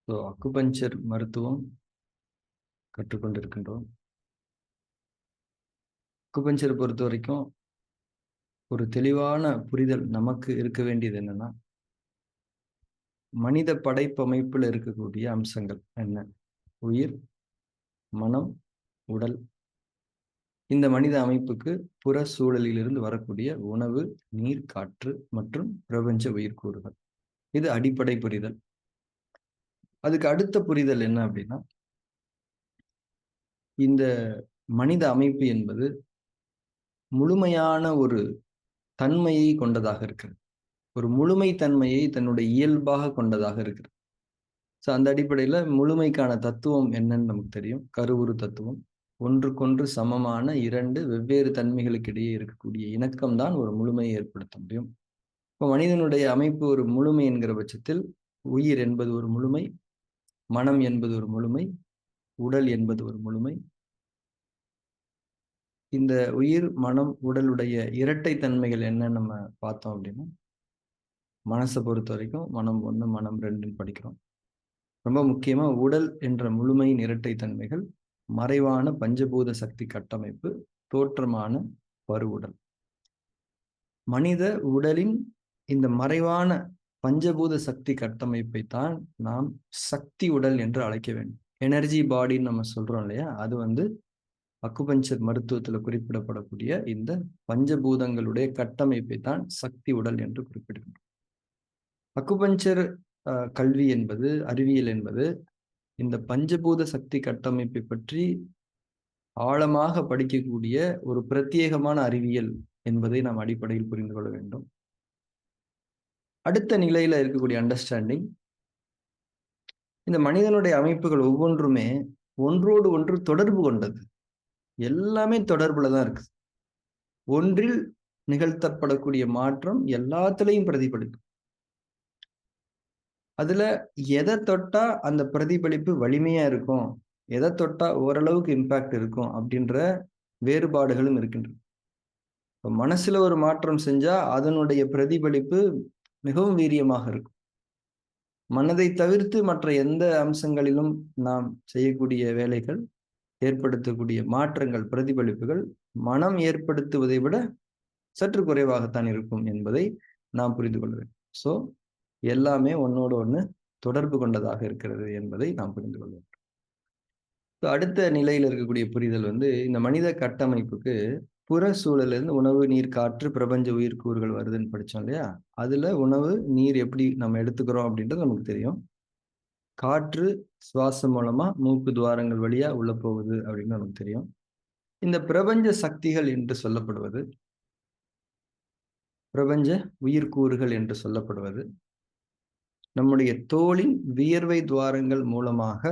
Acupuncture மருத்துவம் கற்றுக்கொண்டிருக்கின்றோம். அக்குபஞ்சரை பொறுத்த வரைக்கும் ஒரு தெளிவான புரிதல் நமக்கு இருக்க வேண்டியது என்னன்னா, மனித படைப்பமைப்புல இருக்கக்கூடிய அம்சங்கள் என்ன? உயிர், மனம், உடல். இந்த மனித அமைப்புக்கு புற சூழலிலிருந்து வரக்கூடிய உணவு, நீர், காற்று மற்றும் பிரபஞ்ச உயிர்க்கூறுகள். இது அடிப்படை புரிதல். அதுக்கு அடுத்த புரிதல் என்ன அப்படின்னா, இந்த மனித அமைப்பு என்பது முழுமையான ஒரு தன்மையை கொண்டதாக இருக்கிறது. ஒரு முழுமை தன்மையை தன்னுடைய இயல்பாக கொண்டதாக இருக்கிறது. அந்த அடிப்படையில முழுமைக்கான தத்துவம் என்னன்னு நமக்கு தெரியும். கருவுரு தத்துவம். ஒன்றுக்கொன்று சமமான 2 வெவ்வேறு தன்மைகளுக்கு இடையே இருக்கக்கூடிய இணக்கம் தான் ஒரு முழுமையை ஏற்படுத்த முடியும். இப்போ மனிதனுடைய அமைப்பு ஒரு முழுமை என்கிற பட்சத்தில், உயிர் என்பது ஒரு முழுமை, மனம் என்பது ஒரு முழுமை, உடல் என்பது ஒரு முழுமை. இந்த உயிர், மனம், உடலுடைய இரட்டை தன்மைகள் என்னன்னு நம்ம பார்த்தோம் அப்படின்னா, மனசை பொறுத்த வரைக்கும் மனம் 1, மனம் 2ன்னு படிக்கிறோம். ரொம்ப முக்கியமா உடல் என்ற முழுமையின் இரட்டை தன்மைகள், மறைவான பஞ்சபூத சக்தி கட்டமைப்பு, தோற்றமான பருவுடல். மனித உடலின் இந்த மறைவான பஞ்சபூத சக்தி கட்டமைப்பை தான் நாம் சக்தி உடல் என்று அழைக்க வேண்டும். எனர்ஜி பாடின்னு நம்ம சொல்றோம் இல்லையா, அது அக்குபஞ்சர் மருத்துவத்தில் குறிப்பிடப்படக்கூடிய இந்த பஞ்சபூதங்களுடைய கட்டமைப்பை தான் சக்தி உடல் என்று குறிப்பிடுகின்றோம். அக்குபஞ்சர் கல்வி என்பது, அறிவியல் என்பது இந்த பஞ்சபூத சக்தி கட்டமைப்பை பற்றி ஆழமாக படிக்கக்கூடிய ஒரு பிரத்யேகமான அறிவியல் என்பதை நாம் அடிப்படையில் புரிந்து கொள்ள வேண்டும். அடுத்த நிலையில இருக்கக்கூடிய அண்டர்ஸ்டாண்டிங், இந்த மனிதனுடைய அமைப்புகள் ஒவ்வொன்றுமே ஒன்றோடு ஒன்று தொடர்பு கொண்டது. எல்லாமே தொடர்புல தான் இருக்கு. ஒன்றில் நிகழ்த்தப்படக்கூடிய மாற்றம் எல்லாத்துலயும் பிரதிபலிக்கும். அதுல எதை தொட்டா அந்த பிரதிபலிப்பு வலிமையா இருக்கும், எதை தொட்டா ஓரளவுக்கு இம்பாக்ட் இருக்கும் அப்படின்ற வேறுபாடுகளும் இருக்கின்றன. இப்போ மனசுல ஒரு மாற்றம் செஞ்சா அதனுடைய பிரதிபலிப்பு மிகவும் வீரியமாக இருக்கும். மனதை தவிர்த்து மற்ற எந்த அம்சங்களிலும் நாம் செய்யக்கூடிய வேலைகள், ஏற்படுத்தக்கூடிய மாற்றங்கள், பிரதிபலிப்புகள் மனம் ஏற்படுத்துவதை விட சற்று குறைவாகத்தான் இருக்கும் என்பதை நாம் புரிந்து கொள்ள வேண்டும். ஸோ எல்லாமே ஒன்னோடு ஒன்று தொடர்பு கொண்டதாக இருக்கிறது என்பதை நாம் புரிந்து கொள்ள வேண்டும். அடுத்த நிலையில் இருக்கக்கூடிய புரிதல் இந்த மனித கட்டமைப்புக்கு புற சூழலிருந்து உணவு, நீர், காற்று, பிரபஞ்ச உயிர்க்கூறுகள் வருதுன்னு படித்தோம் இல்லையா? அதுல உணவு, நீர் எப்படி நம்ம எடுத்துக்கிறோம் அப்படின்றது நமக்கு தெரியும். காற்று சுவாசம் மூலமா மூக்கு துவாரங்கள் வழியா உள்ள போகுது அப்படின்னு நமக்கு தெரியும். இந்த பிரபஞ்ச சக்திகள் என்று சொல்லப்படுவது, பிரபஞ்ச உயிர்க்கூறுகள் என்று சொல்லப்படுவது, நம்முடைய தோலின் வியர்வை துவாரங்கள் மூலமாக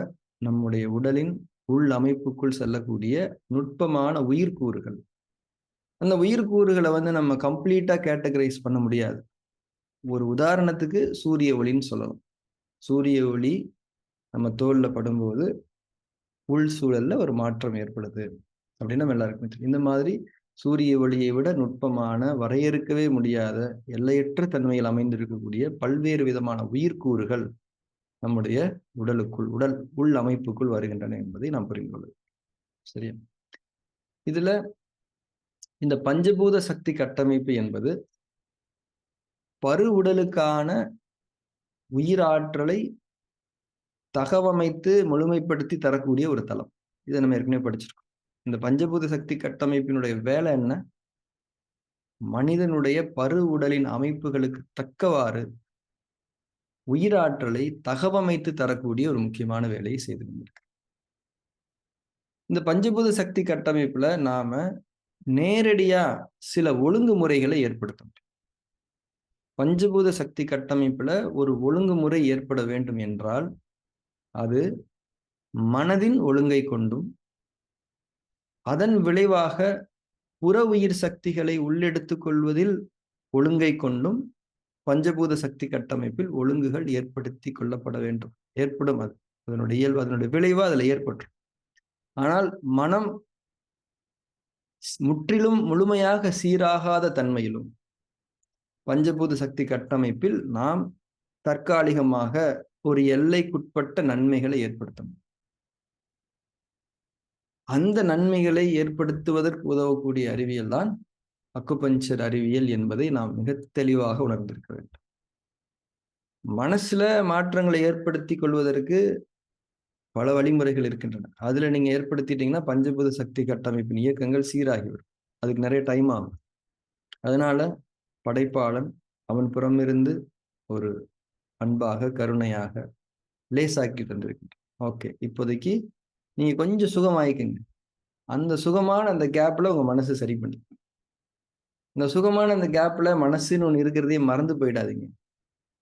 நம்முடைய உடலின் உள் அமைப்புக்குள் செல்லக்கூடிய நுட்பமான உயிர்க்கூறுகள். அந்த உயிர்க்கூறுகளை நம்ம கம்ப்ளீட்டா கேட்டகரைஸ் பண்ண முடியாது. ஒரு உதாரணத்துக்கு சூரிய ஒளின்னு சொல்லலாம். சூரிய ஒளி நம்ம தோல்ல படும்போது உள் சூழல்ல ஒரு மாற்றம் ஏற்படுது அப்படின்னு நம்ம எல்லாருக்குமே தெரியும். இந்த மாதிரி சூரிய ஒளியை விட நுட்பமான, வரையறுக்கவே முடியாத, எல்லையற்ற தன்மையில் அமைந்திருக்கக்கூடிய பல்வேறு விதமான உயிர்க்கூறுகள் நம்முடைய உடலுக்குள், உள் அமைப்புக்குள் வருகின்றன என்பதை நாம் புரிந்து கொள்ளும். சரியா? இதுல இந்த பஞ்சபூத சக்தி கட்டமைப்பு என்பது பரு உடலுக்கான உயிராற்றலை தகவமைத்து முழுமைப்படுத்தி தரக்கூடிய ஒரு தளம். இதை நம்ம ஏற்கனவே படிச்சிருக்கோம். இந்த பஞ்சபூத சக்தி கட்டமைப்பினுடைய வேலை என்ன? மனிதனுடைய பரு உடலின் அமைப்புகளுக்கு தக்கவாறு உயிராற்றலை தகவமைத்து தரக்கூடிய ஒரு முக்கியமான வேலையை செய்து கொண்டிருக்கு. இந்த பஞ்சபூத சக்தி கட்டமைப்புல நாம நேரடியா சில ஒழுங்குமுறைகளை ஏற்படுத்த முடியும். பஞ்சபூத சக்தி கட்டமைப்புல ஒரு ஒழுங்குமுறை ஏற்பட வேண்டும் என்றால் அது மனதின் ஒழுங்கை கொண்டும், அதன் விளைவாக புற உயிர் சக்திகளை உள்ளெடுத்துக் கொள்வதில் ஒழுங்கை கொண்டும் பஞ்சபூத சக்தி கட்டமைப்பில் ஒழுங்குகள் ஏற்படுத்தி கொள்ளப்பட வேண்டும். ஏற்படும். அது அதனுடைய இயல்பு, அதனுடைய விளைவா அதுல ஏற்படும். ஆனால் மனம் முற்றிலும் முழுமையாக சீராகாத தன்மையிலும் பஞ்சபூத சக்தி கட்டமைப்பில் நாம் தற்காலிகமாக ஒரு எல்லைக்குட்பட்ட நன்மைகளை ஏற்படுத்தும். அந்த நன்மைகளை ஏற்படுத்துவதற்கு உதவக்கூடிய அறிவியல் தான் அக்குபஞ்சர் அறிவியல் என்பதை நாம் மிக தெளிவாக உணர்ந்திருக்க வேண்டும். மனசுல மாற்றங்களை ஏற்படுத்திக் கொள்வதற்கு பல வழிமுறைகள் இருக்கின்றன. அதுல நீங்க ஏற்படுத்திட்டீங்கன்னா பஞ்சபூத சக்தி கட்டமைப்பின் இயக்கங்கள் சீராகிவிடும். அதுக்கு நிறைய டைம் ஆகும். அதனால படைப்பாளன் அவன் புறமிருந்து ஒரு அன்பாக, கருணையாக, லேசாக்கி தந்திருக்கின்றான். ஓகே, இப்போதைக்கு நீங்க கொஞ்சம் சுகமாயிக்கங்க. அந்த சுகமான அந்த கேப்ல உங்க மனசு சரி பண்ணி, இந்த சுகமான அந்த கேப்ல மனசுன்னு ஒண்ணு இருக்கிறதையே மறந்து போயிடாதீங்க.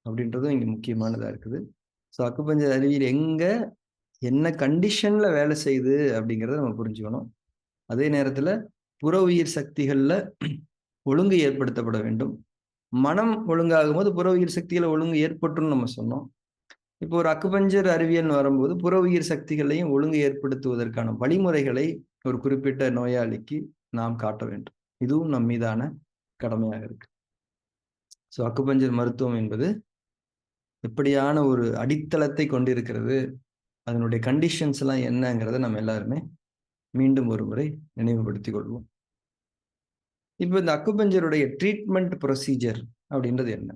அப்படின்றதும் இங்க முக்கியமானதா இருக்குது. ஸோ அக்குபஞ்சர் அறிவியல் எங்க, என்ன கண்டிஷன்ல வேலை செய்யுது அப்படிங்கிறத நம்ம புரிஞ்சுக்கணும். அதே நேரத்துல புற உயிர் சக்திகள்ல ஒழுங்கு ஏற்படுத்தப்பட வேண்டும். மனம் ஒழுங்காகும்போது புற உயிர் சக்தியில ஒழுங்கு ஏற்பட்டும்னு நம்ம சொன்னோம். இப்போ ஒரு அக்குபஞ்சர் அறிவியல்னு வரும்போது புற உயிர் சக்திகளையும் ஒழுங்கு ஏற்படுத்துவதற்கான வழிமுறைகளை ஒரு குறிப்பிட்ட நோயாளிக்கு நாம் காட்ட வேண்டும். இதுவும் நம் மீதான கடமையாக இருக்கு. ஸோ அக்குபஞ்சர் மருத்துவம் என்பது எப்படியான ஒரு அடித்தளத்தை கொண்டிருக்கிறது, அதனுடைய கண்டிஷன்ஸ் எல்லாம் என்னங்கிறத நம்ம எல்லாருமே மீண்டும் ஒரு முறை நினைவுபடுத்திக் கொள்வோம். இப்போ இந்த அக்குபஞ்சருடைய ட்ரீட்மெண்ட் ப்ரொசீஜர் அப்படின்றது என்ன?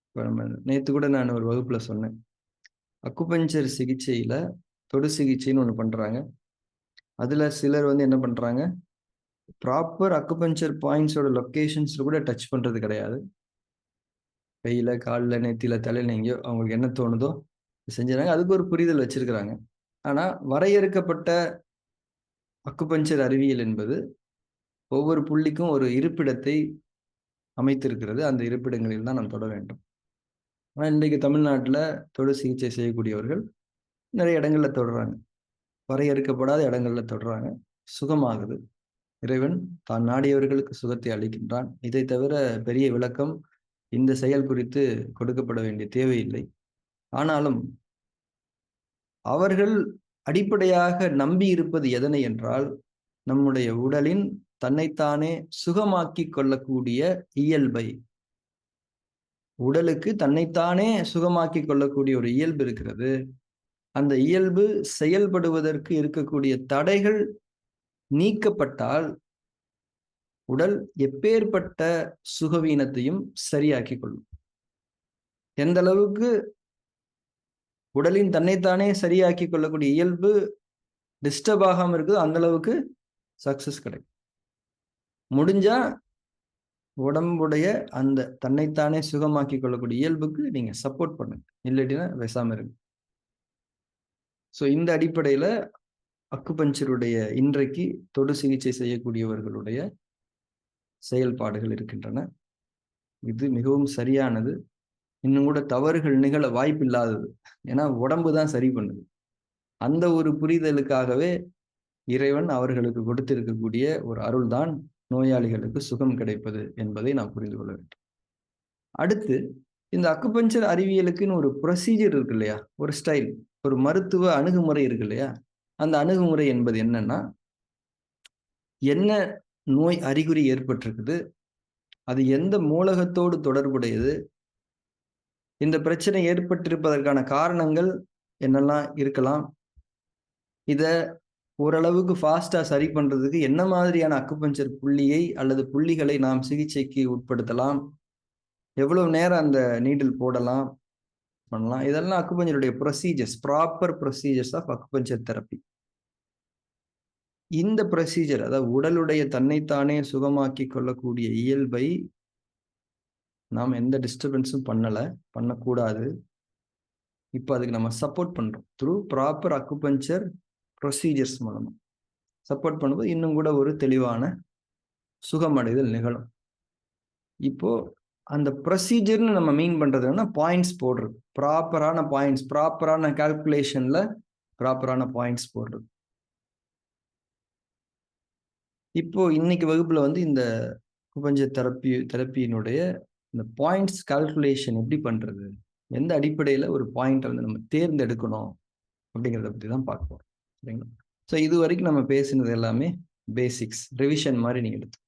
இப்போ நம்ம நேத்து கூட நான் ஒரு வகுப்புல சொன்னேன். அக்குபஞ்சர் சிகிச்சையில தொடு சிகிச்சைன்னு ஒண்ணு பண்றாங்க. அதுல சிலர் வந்து என்ன பண்றாங்க, ப்ராப்பர் அக்குபஞ்சர் பாயிண்ட்ஸோட லொகேஷன்ஸ்ல கூட டச் பண்றது கிடையாது. கையில, கால்ல, நெத்தியில, தலையில எங்கேயோ அவங்களுக்கு என்ன தோணுதோ செஞ்சுறாங்க. அதுக்கு ஒரு புரிதல் வச்சிருக்கிறாங்க. ஆனா வரையறுக்கப்பட்ட அக்குபஞ்சர் அறிவியல் என்பது ஒவ்வொரு புள்ளிக்கும் ஒரு இருப்பிடத்தை அமைத்திருக்கிறது. அந்த இருப்பிடங்களில் தான் நாம் தொட வேண்டும். ஆனா இன்றைக்கு தமிழ்நாட்டுல தொடு சிகிச்சை செய்யக்கூடியவர்கள் நிறைய இடங்கள்ல தொடுறாங்க. வரையறுக்கப்படாத இடங்கள்ல தொடுறாங்க. சுகமாகுது. இறைவன் தான் நாடியவர்களுக்கு சுகத்தை அளிக்கின்றான். இதை தவிர பெரிய விளக்கம் இந்த செயல் குறித்து கொடுக்கப்பட வேண்டிய தேவையில்லை. ஆனாலும் அவர்கள் அடிப்படையாக நம்பி இருப்பது எதனை என்றால், நம்முடைய உடலின் தன்னைத்தானே சுகமாக்கிக் கொள்ளக்கூடிய இயல்பை. உடலுக்கு தன்னைத்தானே சுகமாக்கிக் கொள்ளக்கூடிய ஒரு இயல்பு இருக்கிறது. அந்த இயல்பு செயல்படுவதற்கு இருக்கக்கூடிய தடைகள் நீக்கப்பட்டால் உடல் எப்பேற்பட்ட சுகவீனத்தையும் சரியாக்கிக் கொள்ளும். எந்த அளவுக்கு உடலின் தன்னைத்தானே சரியாக்கிக் கொள்ளக்கூடிய இயல்பு டிஸ்டர்ப் ஆகாம இருக்குதோ அந்த அளவுக்கு சக்சஸ் கிடைக்கும். முடிஞ்சா உடம்புடைய அந்த தன்னைத்தானே சுகமாக்கிக் கொள்ளக்கூடிய இயல்புக்கு நீங்க சப்போர்ட் பண்ணுங்க. இல்லாட்டினா பேசாம இருங்க. ஸோ இந்த அடிப்படையில அக்குபஞ்சருடைய இன்றைக்கு தொடு சிகிச்சை செய்யக்கூடியவர்களுடைய செயல்பாடுகள் இருக்கின்றன. இது மிகவும் சரியானது. இன்னும் கூட தவறுகள் நிகழ வாய்ப்பில்லாதது. ஏன்னா உடம்பு தான் சரி பண்ணுது. அந்த ஒரு புரிதலுக்காகவே இறைவன் அவர்களுக்கு கொடுத்திருக்கக்கூடிய ஒரு அருள்தான் நோயாளிகளுக்கு சுகம் கிடைப்பது என்பதை நாம் புரிந்து கொள்ள வேண்டும். அடுத்து இந்த அக்குபஞ்சர் அறிவியலுக்குன்னு ஒரு ப்ரொசீஜர் இருக்கு இல்லையா? ஒரு ஸ்டைல், ஒரு மருத்துவ அணுகுமுறை இருக்கு இல்லையா? அந்த அணுகுமுறை என்பது என்னன்னா, என்ன நோய் அறிகுறி ஏற்பட்டிருக்குது? அது எந்த மூலகத்தோடு தொடர்புடையது? இந்த பிரச்சனை ஏற்பட்டிருப்பதற்கான காரணங்கள் என்னெல்லாம் இருக்கலாம்? இத ஓரளவுக்கு ஃபாஸ்ட்டா சரி பண்றதுக்கு என்ன மாதிரியான அக்குபஞ்சர் புள்ளியை அல்லது புள்ளிகளை நாம் சிகிச்சைக்கு உட்படுத்தலாம்? எவ்வளவு நேரம் அந்த நீடில் போடலாம், பண்ணலாம். இதெல்லாம் அக்குபஞ்சருடைய procedures, proper procedures of acupuncture therapy. இந்த ப்ரொசீஜர், அதாவது உடலுடைய தன்னைத்தானே சுகமாக்கிக் கொள்ளக்கூடிய இயல்பை நாம் எந்த டிஸ்டர்பன்ஸும் பண்ணக்கூடாது. இப்ப அதுக்கு நம்ம சப்போர்ட் பண்றோம். த்ரூ ப்ராப்பர் அக்குபஞ்சர் ப்ரொசீஜர்ஸ் மூலமா. சப்போர்ட் பண்ணும்போது இன்னும் கூட ஒரு தெளிவான சுகமடைதல் நிகழும். இப்போ அந்த ப்ரொசீஜர்னு நம்ம மீன் பண்றது என்னன்னா, பாயிண்ட்ஸ் போடுறது. ப்ராப்பரான பாயிண்ட்ஸ், ப்ராப்பரான கால்குலேஷன்ல ப்ராப்பரான பாயிண்ட்ஸ் போடுறது. இப்போ இன்னைக்கு வகுப்புல வந்து இந்த அக்குபஞ்சர் தெரப்பியினுடைய இந்த பாயிண்ட்ஸ் கால்குலேஷன் எப்படி பண்றது? எந்த அடிப்படையில ஒரு பாயிண்ட்டை வந்து நம்ம தேர்ந்தெடுக்கணும் அப்படிங்கிறத பத்தி தான் பார்க்க போறோம். சரிங்களா? ஸோ இதுவரைக்கும் நம்ம பேசினது எல்லாமே பேசிக்ஸ், ரிவிஷன் மாதிரி நீங்க எடுத்து